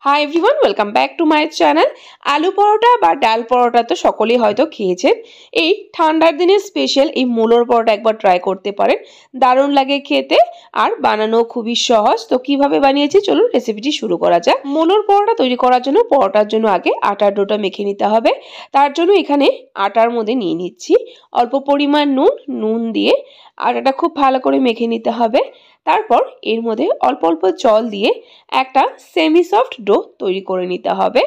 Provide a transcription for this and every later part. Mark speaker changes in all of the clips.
Speaker 1: Hi everyone, welcome back to my channel. আলু পরোটা বা ডাল পরোটা তো সকলেই হয়তো খেয়েছেন। এই ঠান্ডার দিনে স্পেশাল এই মূলোর পরোটা একবার ট্রাই করতে পারেন, দারুণ লাগে খেতে আর বানানো খুবই সহজ। তো কিভাবে বানিয়েছি চলুন রেসিপিটি শুরু করা যাক। মূলোর পরোটা তৈরি করার জন্য পরোটার জন্য আগে আটার ডোটা মেখে নিতে হবে। তার জন্য এখানে আটার মধ্যে নিয়ে নিচ্ছি অল্প পরিমাণ নুন দিয়ে আটাটা খুব ভালো করে মেখে নিতে হবে। তারপর এর মধ্যে অল্প অল্প জল দিয়ে একটা সেমি সফট ডো তৈরি করে নিতে হবে।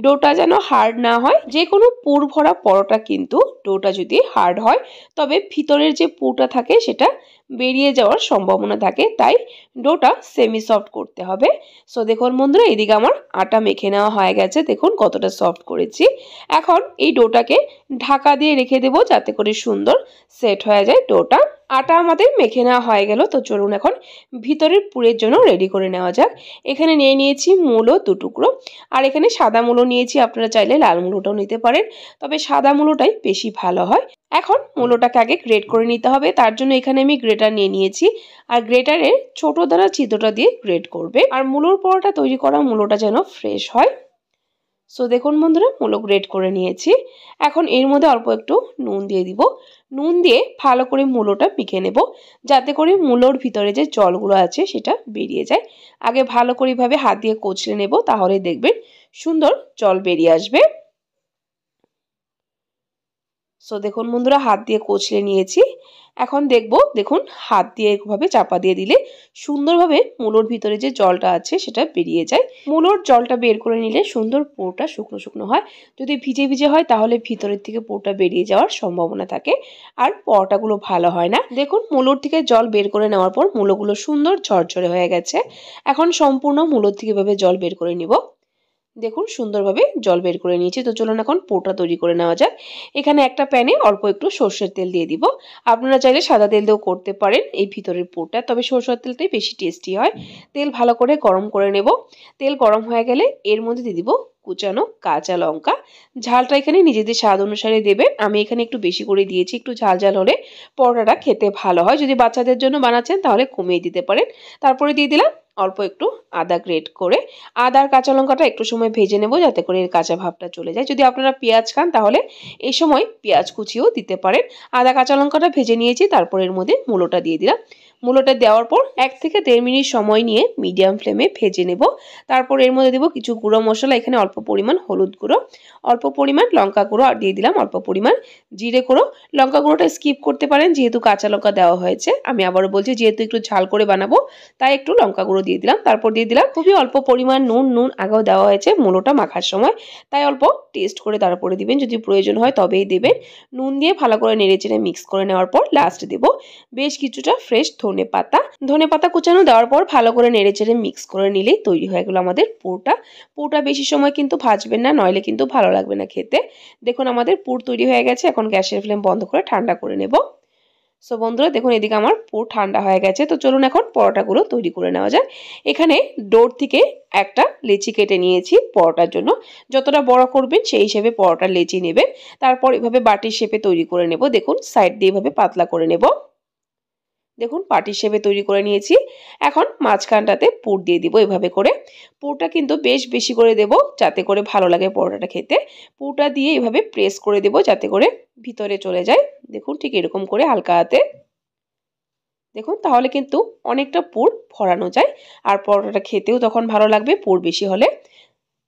Speaker 1: ডোটা যেন হার্ড না হয়। যে কোনো পুর ভরা পরোটা কিন্তু ডোটা যদি হার্ড হয় তবে ভিতরের যে পুরটা থাকে সেটা বেরিয়ে যাওয়ার সম্ভাবনা থাকে, তাই ডোটা সেমি সফট করতে হবে। সো দেখুন বন্ধুরা, এদিকে আমার আটা মেখে নেওয়া হয়ে গেছে, দেখুন কতটা সফট করেছি। এখন এই ডোটাকে ঢাকা দিয়ে রেখে দেবো যাতে করে সুন্দর সেট হয়ে যায় ডোটা। আটা আমাদের মেখে নেওয়া হয়ে গেল। তো চলুন এখন ভিতরের পুরের জন্য রেডি করে নেওয়া যাক। এখানে নিয়ে নিয়েছি মূলো 2 টুকরো, আর এখানে সাদা মূলো নিয়েছি, আপনারা চাইলে লাল মূলোটাও নিতে পারেন, তবে সাদা মূলোটাই বেশি ভালো হয়। এখন মূলোটাকে আগে গ্রেট করে নিতে হবে। তার জন্য এখানে আমি গ্রেটার নিয়ে নিয়েছি, আর গ্রেটারের ছোট দ্বারা ছিদ্রটা দিয়ে গ্রেট করবে। আর মূলোর পরোটা তৈরি করা মূলোটা যেন ফ্রেশ হয়। সো দেখুন বন্ধুরা, মূলো গ্রেট করে নিয়েছি। এখন এর মধ্যে অল্প একটু নুন দিয়ে দিব। নুন দিয়ে ভালো করে মূলোটা মেখে নেব যাতে করে মূলোর ভিতরে যে জলগুলো আছে সেটা বেরিয়ে যায়। আগে ভালো করে এভাবে হাত দিয়ে কচলে নেব, তাহলে দেখবেন সুন্দর জল বেরিয়ে আসবে। সো দেখুন বন্ধুরা, হাত দিয়ে কচলে নিয়েছি। এখন দেখুন হাত দিয়ে এভাবে চাপা দিয়ে দিলে সুন্দরভাবে মূলোর ভিতরে যে জলটা আছে সেটা বেরিয়ে যায়। মূলোর জলটা বের করে নিলে সুন্দর পুরোটা শুকনো শুকনো হয়। যদি ভিজে ভিজে হয় তাহলে ভিতরের থেকে পুরোটা বেরিয়ে যাওয়ার সম্ভাবনা থাকে, আর পরোটাগুলো ভালো হয় না। দেখুন মূলোর থেকে জল বের করে নেওয়ার পর মূলোগুলো সুন্দর ঝরঝরে হয়ে গেছে। এখন সম্পূর্ণ মূলোর থেকে এভাবে জল বের করে নিব। দেখুন সুন্দরভাবে জল বের করে নিয়েছি। তো চলুন এখন পোটা তৈরি করে নেওয়া যাক। এখানে একটা প্যানে অল্প একটু সর্ষের তেল দিয়ে দিব। আপনারা চাইলে সাদা তেল দিয়েও করতে পারেন এই ভিতরের পোটা, তবে সর্ষের তেলটাই বেশি টেস্টি হয়। তেল ভালো করে গরম করে নেব। তেল গরম হয়ে গেলে এর মধ্যে দিয়ে দিব কুচানো কাঁচা লঙ্কা। ঝালটা এখানে নিজেদের স্বাদ অনুসারে দেবেন। আমি এখানে একটু বেশি করে দিয়েছি, একটু ঝাল ঝাল হলে পরোটাটা খেতে ভালো হয়। যদি বাচ্চাদের জন্য বানাচ্ছেন তাহলে কমিয়ে দিতে পারেন। তারপরে দিয়ে দিলাম অল্প একটু আদা গ্রেট করে। আদা আর কাঁচা লঙ্কাটা একটু সময় ভেজে নেব যাতে করে এর কাঁচা ভাবটা চলে যায়। যদি আপনারা পেঁয়াজ খান তাহলে এই সময় পেঁয়াজ কুচিও দিতে পারেন। আদা কাঁচা লঙ্কাটা ভেজে নিয়েছি, তারপর এর মধ্যে মূলোটা দিয়ে দিলাম। মূলোটা দেওয়ার পর 1 থেকে 1.5 মিনিট সময় নিয়ে মিডিয়াম ফ্লেমে ভেজে নেব। তারপর এর মধ্যে দেব কিছু গুঁড়ো মশলা। এখানে অল্প পরিমাণ হলুদ গুঁড়ো, অল্প পরিমাণ লঙ্কা গুঁড়ো, আর দিয়ে দিলাম অল্প পরিমাণ জিরে গুঁড়ো। লঙ্কা গুঁড়োটা স্কিপ করতে পারেন যেহেতু কাঁচা লঙ্কা দেওয়া হয়েছে। আমি আবারও বলছি, যেহেতু একটু ঝাল করে বানাবো তাই একটু লঙ্কা গুঁড়ো দিয়ে দিলাম। তারপর দিয়ে দিলাম খুবই অল্প পরিমাণ নুন আগেও দেওয়া হয়েছে মূলোটা মাখার সময়, তাই অল্প টেস্ট করে তারপরে দিবেন, যদি প্রয়োজন হয় তবেই দেবেন। নুন দিয়ে ভালো করে নেড়েচেড়ে মিক্স করে নেওয়ার পর লাস্ট দেব বেশ কিছুটা ফ্রেশ ধনে পাতা কুচানো দেওয়ার পর ভালো করে নেড়েচেড়ে মিক্স করে নিলেই তৈরি হয়ে গেল আমাদের পুরটা বেশি সময় কিন্তু ভাজবেন না, নইলে কিন্তু ভালো লাগবে না খেতে। দেখুন আমাদের পুর তৈরি হয়ে গেছে। এখন গ্যাসের ফ্লেম বন্ধ করে ঠান্ডা করে নেব। সো বন্ধুরা দেখুন এদিকে আমার পুর ঠান্ডা হয়ে গেছে। তো চলুন এখন পরোটাগুলো তৈরি করে নেওয়া যায়। এখানে ডোর থেকে একটা লেচি কেটে নিয়েছি পরোটার জন্য। যতটা বড় করবেন সেই হিসেবে পরোটার লেচি নেবেন। তারপর এভাবে বাটির শেপে তৈরি করে নেব। দেখুন সাইড দিয়ে এভাবে পাতলা করে নেব। দেখুন পাটির শেপে তৈরি করে নিয়েছি। এখন মাঝখানটাতে পুর দিয়ে দিব এভাবে করে। পুরটা কিন্তু বেশ বেশি করে দেব যাতে করে ভালো লাগে পরোটাটা খেতে। পুরটা দিয়ে এভাবে প্রেস করে দেব যাতে করে ভিতরে চলে যায়। দেখুন ঠিক এরকম করে হালকা হাতে দেখুন, তাহলে কিন্তু অনেকটা পুর ভরানো যায়, আর পরোটাটা খেতেও তখন ভালো লাগবে পুর বেশি হলে।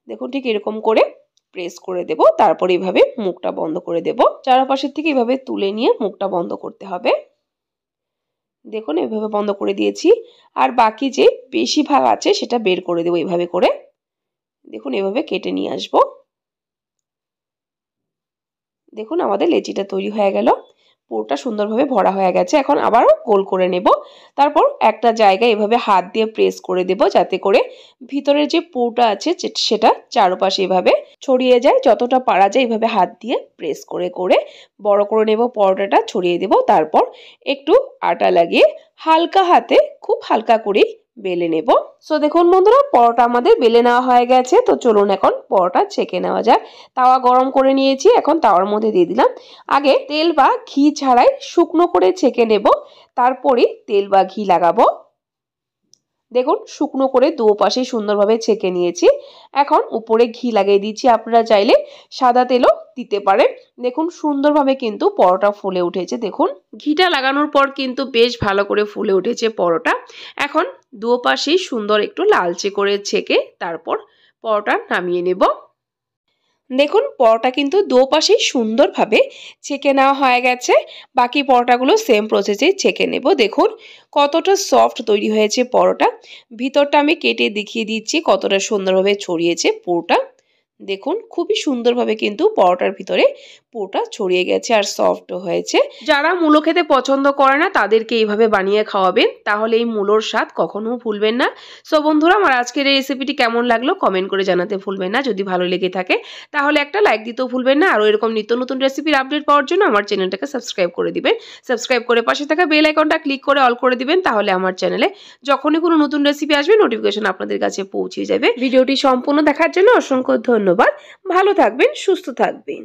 Speaker 1: দেখুন ঠিক এরকম করে প্রেস করে দেব। তারপর এইভাবে মুখটা বন্ধ করে দেব। চারপাশের থেকে এভাবে তুলে নিয়ে মুখটা বন্ধ করতে হবে। দেখুন এভাবে বন্ধ করে দিয়েছি। আর বাকি যে বেশি ভাগ আছে সেটা বের করে দেবো এভাবে করে। দেখুন এভাবে কেটে নিয়ে আসব। দেখুন আমাদের লেচিটা তৈরি হয়ে গেল। পুরোটা সুন্দরভাবে ভরা হয়ে গেছে। এখন আবারও গোল করে নেব। তারপর একটা জায়গায় এভাবে হাত দিয়ে প্রেস করে দেব যাতে করে ভিতরের যে পুরটা আছে সেটা চারপাশে এভাবে ছড়িয়ে যায়। যতটা পারা যায় এভাবে হাত দিয়ে প্রেস করে করে বড় করে নেব। পরোটাটা ছড়িয়ে দেব। তারপর একটু আটা লাগিয়ে হালকা হাতে খুব হালকা করে বেলে নেব। সো দেখুন বন্ধুরা, পরোটা আমাদের বেলে নেওয়া হয়ে গেছে। তো চলুন এখন পরোটা ছেঁকে নেওয়া যাক। তাওয়া গরম করে নিয়েছি। এখন তাওয়ার মধ্যে দিয়ে দিলাম আগে তেল বা ঘি ছাড়াই শুকনো করে ছেঁকে নেব, তারপরে তেল বা ঘি লাগাবো। দেখুন শুকনো করে দুপাশে সুন্দরভাবে ছেঁকে নিয়েছি। এখন উপরে ঘি লাগিয়ে দিচ্ছি, আপনারা চাইলে সাদা তেলও দিতে পারেন। দেখুন সুন্দরভাবে কিন্তু পরোটা ফুলে উঠেছে। দেখুন ঘিটা লাগানোর পর কিন্তু বেশ ভালো করে ফুলে উঠেছে পরোটা। এখন দুপাশেই সুন্দর একটু লালচে করে ছেঁকে তারপর পরোটা নামিয়ে নেব। দেখুন পরোটা কিন্তু দুপাশেই সুন্দরভাবে ছেঁকে নেওয়া হয়ে গেছে। বাকি পরোটাগুলো সেম প্রসেসেই ছেঁকে নেব। দেখুন কতটা সফট তৈরি হয়েছে পরোটা। ভিতরটা আমি কেটে দেখিয়ে দিচ্ছি কতটা সুন্দরভাবে ছড়িয়েছে পুরোটা। দেখুন খুবই সুন্দরভাবে কিন্তু পরোটার ভিতরে পুরোটা ছড়িয়ে গেছে আর সফটও হয়েছে। যারা মূলো খেতে পছন্দ করে না তাদেরকে এইভাবে বানিয়ে খাওয়াবেন, তাহলে এই মূলোর স্বাদ কখনো ভুলবেন না। সো বন্ধুরা, আমার আজকের এই রেসিপিটি কেমন লাগলো কমেন্ট করে জানাতে ভুলবেন না। যদি ভালো লেগে থাকে তাহলে একটা লাইক দিতেও ভুলবেন না। আর এরকম নিত্য নতুন রেসিপির আপডেট পাওয়ার জন্য আমার চ্যানেলটাকে সাবস্ক্রাইব করে দিবেন। সাবস্ক্রাইব করে পাশে থাকা বেল আইকনটা ক্লিক করে অল করে দিবেন, তাহলে আমার চ্যানেলে যখনই কোনো নতুন রেসিপি আসবে নোটিফিকেশন আপনাদের কাছে পৌঁছে যাবে। ভিডিওটি সম্পূর্ণ দেখার জন্য অসংখ্য ধন্যবাদ। ভালো থাকবেন, সুস্থ থাকবেন।